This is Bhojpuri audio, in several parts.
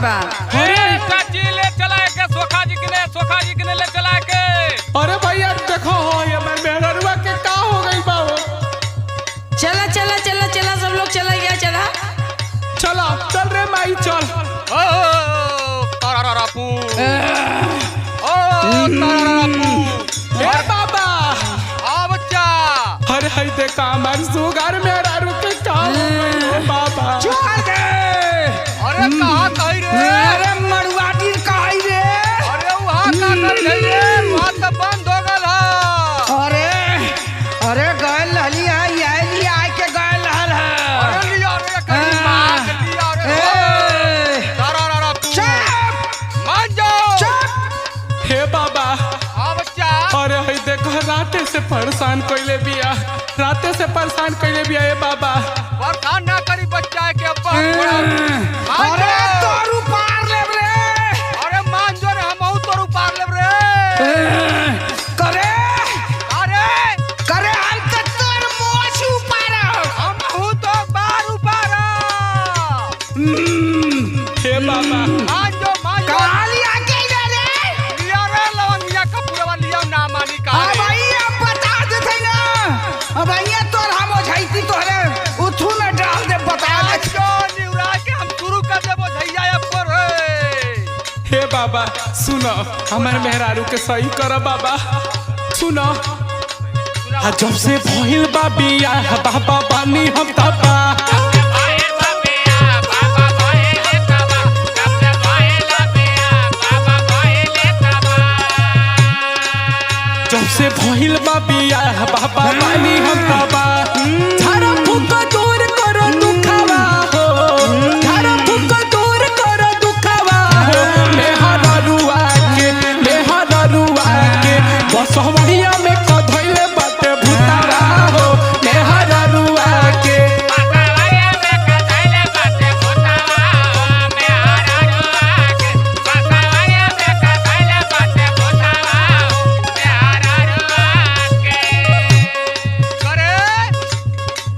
बा। चाची ले चला के सोखा जी के ले चला के। अरे भैया देखो हो ये मेहररुआ के का हो गई बा हो। चला चला चला चला सब लोग चला गया चला। चला चल रे माई चल। ओ तारारापू ओ तारारापू ए बाबा आ बच्चा। अरे हई देखा हमार सुगर मेहररु के का हो गई हो बाबा। छोड़ दे। अरे कहां कहि रे। अरे मड़ुआटी कहि रे। अरे वहां का कर गई रे वहां तो बंद हो गल है। अरे गल हली है ये आए के गल हल है। अरे लिया रे कहीं मार लिया रे। तारारापू मान जाओ। हे बाबा आ बच्चा। अरे हई देखो राते से परेशान कइले बिया ए बाबा। परेशान ना करी बच्चा के अब्बा। अरे तोरू पार लेब रे। अरे मान जो रे हम तोरू पार लेब रे। करे अरे हम तो तोर मोछ ऊपर हम तो बार ऊपर। हे बाबा मान जो काली आके रे। लिया रे लवंगिया कपूरवा लिया ना मानी का अब भैया बता देते ना। अब भैया तोर हम ओझाइती तोरे उठू में डाल दे बता दे। जो निउरा के हम शुरू कर देबो झैया ऊपर है। हे बाबा सुनो हमारे मेहरारू के सही कर बाबा। सुनो जब से भइल बा बिया बाबा बानी हम तबा। जब से भइल बा बिया बाबा बानी हम तबा। झाड़ा फूक दूर करो दुखवा हो। झाड़ा फूक दूर करो दुखवा हो। मेहरारुआ के बसवरिया में कधइले बाटे भूतावा हो। मेहरारुआ के करे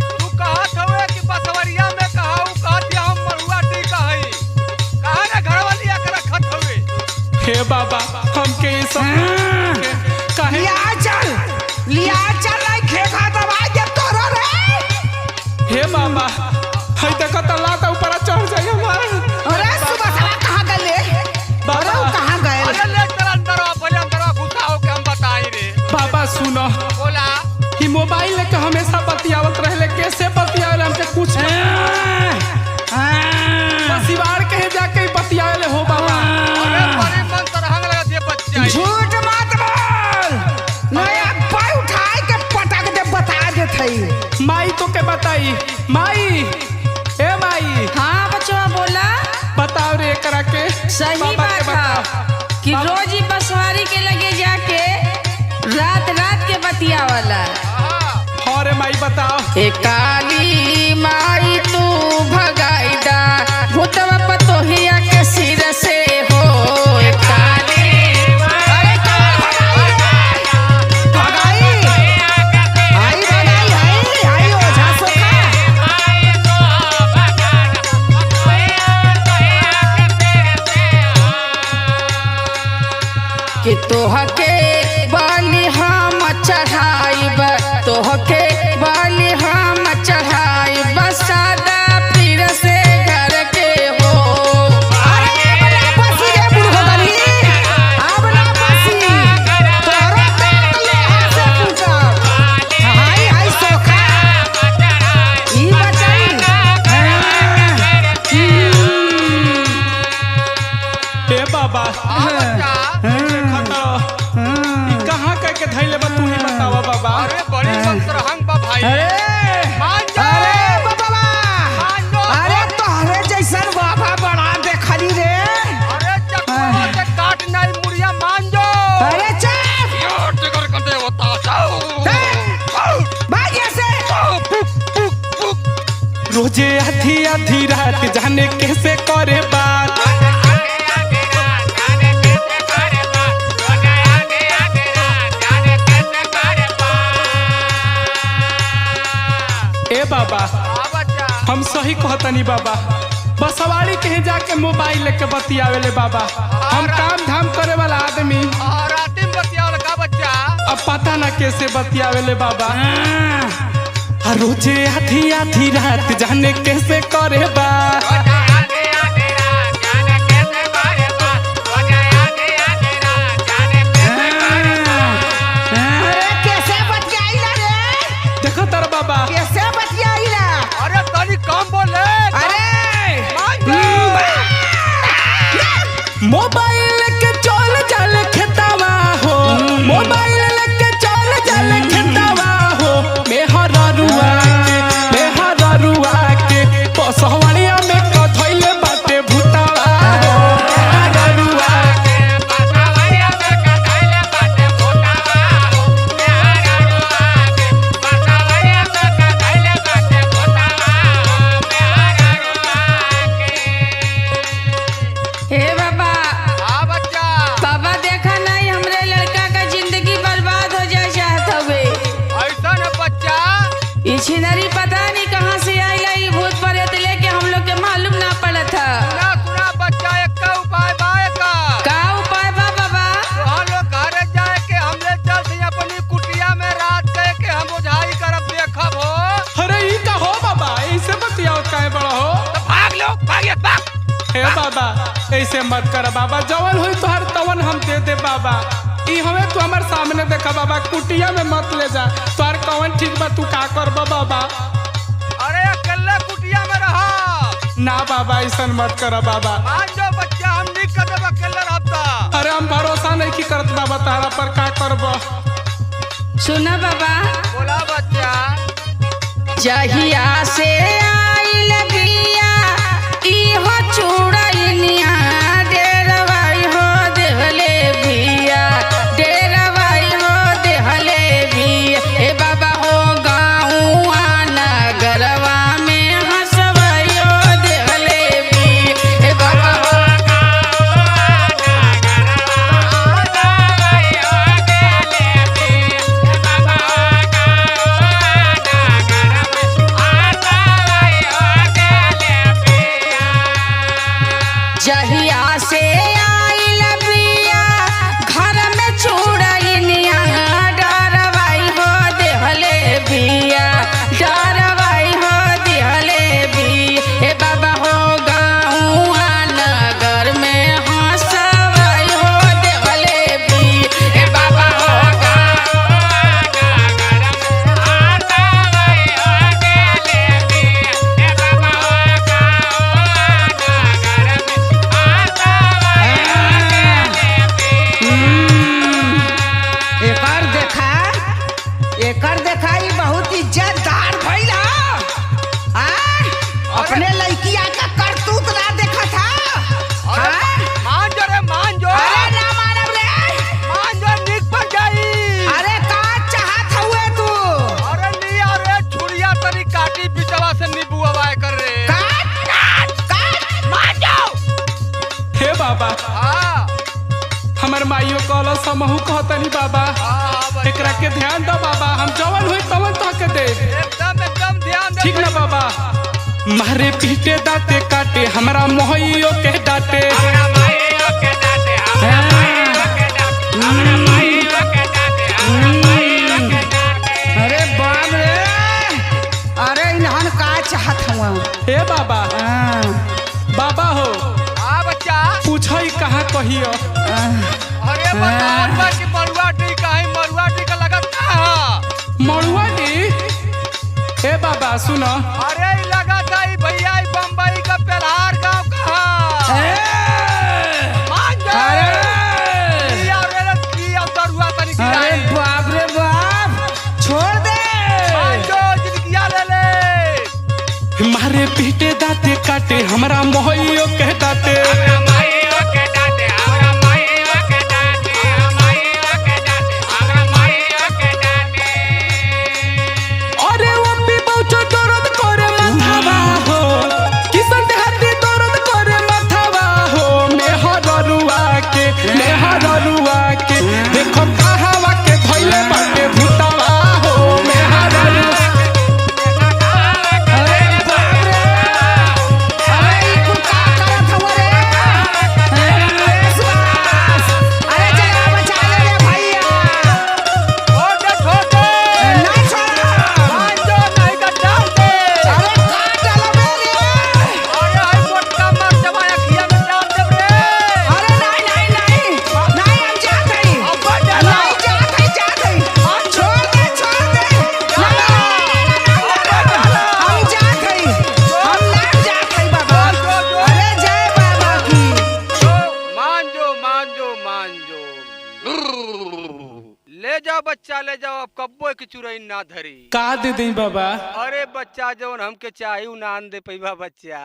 तू कहत हवे कि बसवरिया में कहऊ कहत हम मरुआ टी कहई। कहा ना घरवालिया के रखत हवे। हे बाबा हमके ये सब काहे लिया चल नहीं खेखा दवाई दे तोरो रे। हे बाबा हई देखो त लाता ऊपर चढ़ जाई हमार। अरे सुबह सवा कहां गए बाबा कहां गए। अरे ले तेरा अंदर आ पहले अंदर आ घुसा हो के हम बताई रे। बाबा सुनो बोला ही मोबाइल लेके हमेशा बतियावत रहले कैसे बतियावले हमके कुछ सिवार कहे जाके बतियावले हो बाबा। अरे बड़ी मन तरहंग लगत ये बच्चा। झूठ मत बोल। नया पाई उठाए के पटक दे बता दे थई। माई तो के बताई माई ए माई हाँ बच्चा बोला। बताओ रे एकरा के सही बाबा के बात है कि रोज ही बसवारी के लगे जाके रात के बतिया वाला। और माई बताओ ए काली माई तू भगाई दा भूतवा पतोहिया के सिर से हो। ए काली अरे कौन भगाई आई ओझा सोखा। कि तोहके बाली हम चढ़ाइब तोहके बाली हम चढ़ाइब सादा फिर से घर के हो। अरे अब ना बसी रे बुढ़ो गली अब ना बसी तोरो पेट लोहा से पूछब। हाय सोखा ई बचाई ए बाबा कहाँ के धैले बा तू ही बतावा बाबा। अरे बड़ी मन तरहंग बा भाई। मान जा। अरे तोहरे जैसन बाबा बड़ा देखली रे। अरे चकुआ से काट नहीं मुड़िया मान जो। अरे चल यो टिकर कर दे होता जाओ। भाग ऐसे। रोजे आधी रात जाने कैसे करे बात। ए बाबा हम सही कहतनी बाबा। बसवाड़ी कहीं जाके के मोबाइल लेके बतियावे ले बाबा। हम काम धाम करे वाला आदमी और रात में बतियावल का बच्चा अब पता ना कैसे बतियावे ले बाबा। रोजे आधी आधी रात जाने कैसे करे बा। अरे कैसे बतियाइला रे? देखो तारा बाबा कैसे बतियाइला? अरे तनी कम बोले अरे मोबाइल लेके चल चल खेतावा हो, मोबाइल लेके चल चल खेतावा हो। मेहररुआ के पसवड़िया में कधइले बाटे भूतावा हो। मेहररुआ के बसवरिया में कथाइले बाटे भूतावा हो। मेहररुआ के बसवरिया में कथाइले बाटे भूतावा हो। मेहररुआ के हे बाबा, हाँ बच्चा बाबा देखा नहीं हमरे लड़का का जिंदगी बर्बाद हो जाए चाहत हवे। ऐसा न बच्चा ई छिनरी पता नहीं कहाँ से आइला, ई भूत प्रेत लेके हम लोग के मालूम ना पड़त था। सुना बच्चा एक का उपाय बाए का का उपाय बा बाबा? तो हम लोग घरे जाए के हमले चलते अपनी कुटिया में रात कह के हम ओझाई करब देखब हो। अरे ई का हो बाबा, ऐसे बतियाओ काहे बड़ा हो। तो भाग लो भागिए भाग। हे बाबा ऐसे मत कर बाबा, जवन हुई तोहर तवन हम दे दे बाबा। ई हमें तू हमारे सामने देखा बाबा, कुटिया में मत ले जा। तोहर कवन ठीक बा, तू का करबा बाबा। अरे अकेले कुटिया में रहा ना बाबा ऐसा मत कर बाबा। मान जो बच्चा हम नहीं कर देब अकेले रहता। अरे हम भरोसा नहीं की करत बाबा तारा पर, का करबो। सुना बाबा, बोला बच्चा जहिया से आइल बिया इहो चूड़ैनिया डेरवाई हो देहले बिया, डेरवाई हो देहले बिया। ए बाबा हो गाँवा नगरवा में हंसवाई हो देहले बिया। ए बाबा हो जहिया से आइल बिया घर में चूड़ैनिया डरवाई हो देहले बिया, डरवाई हो देहले बिया। हे बाबा हो गाँवा नगर में हंसवाई हो देहले बिया। हे बाबा हो एकर देखा ई बहुत इज्जतदार भइल ह। अपने लड़किया का करतूत ना देखा था। मान जो रे मान जो। अरे ना मानब रे। मान जो निक पर जाई। अरे का चाहत हुए तू? अरे नहीं अरे छुरिया तरी काटी बिचवा से नींबू हवाए कर रे। काट मान जाओ। हे बाबा हाँ हमर माइयो कहल समहू कहतनी बाबा, हाँ बच्चा एकरा के ध्यान दो बाबा। हम जवन हुई तवन तो के दे एकदम ध्यान दे। ठीक ना बाबा। मारे पीटे दाते काटे हमरा मोहियो के डांटे। अरे बाप रे, अरे इन्हन का चाहत हुआ? हे बाबा बाबा हो हाँ बच्चा पूछो कहाँ कहियो। अरे बताओ बा कि मरुआ टीका है, मरुआ टीका लगत कहाँ? मड़ुआ नी। हे बाबा सुनो, अरे ई लगत है ई भैया ई बम्बई का पेलहार गांव कहाँ? मान जा। ई अरे की अवतरुआ तनी की अरे जाए। बाप रे बाप, छोड़ दे। मान जो जिंदगिया ले ले। मारे पीटे दाते काटे हमरा मोहियो के डांटे। अरे वो भी बहुत दर्द करे माथावा हो, किसन देहाती दर्द करे माथावा हो। मेहररुआ के देखो कहावा के धइले बाटे भूतावा हो। मेहररुआ अरे बाप रे, अरे ई तू का करत हुआ रे? बच्चा ले जाओ, अब कब्बो की चुरई ना धरी। का दे दे बाबा? अरे बच्चा जवन हमके चाही उ नान दे पैबा बच्चा।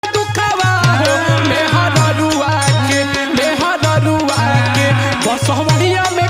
दुखवा हो मेहररुआ के बसवरिया में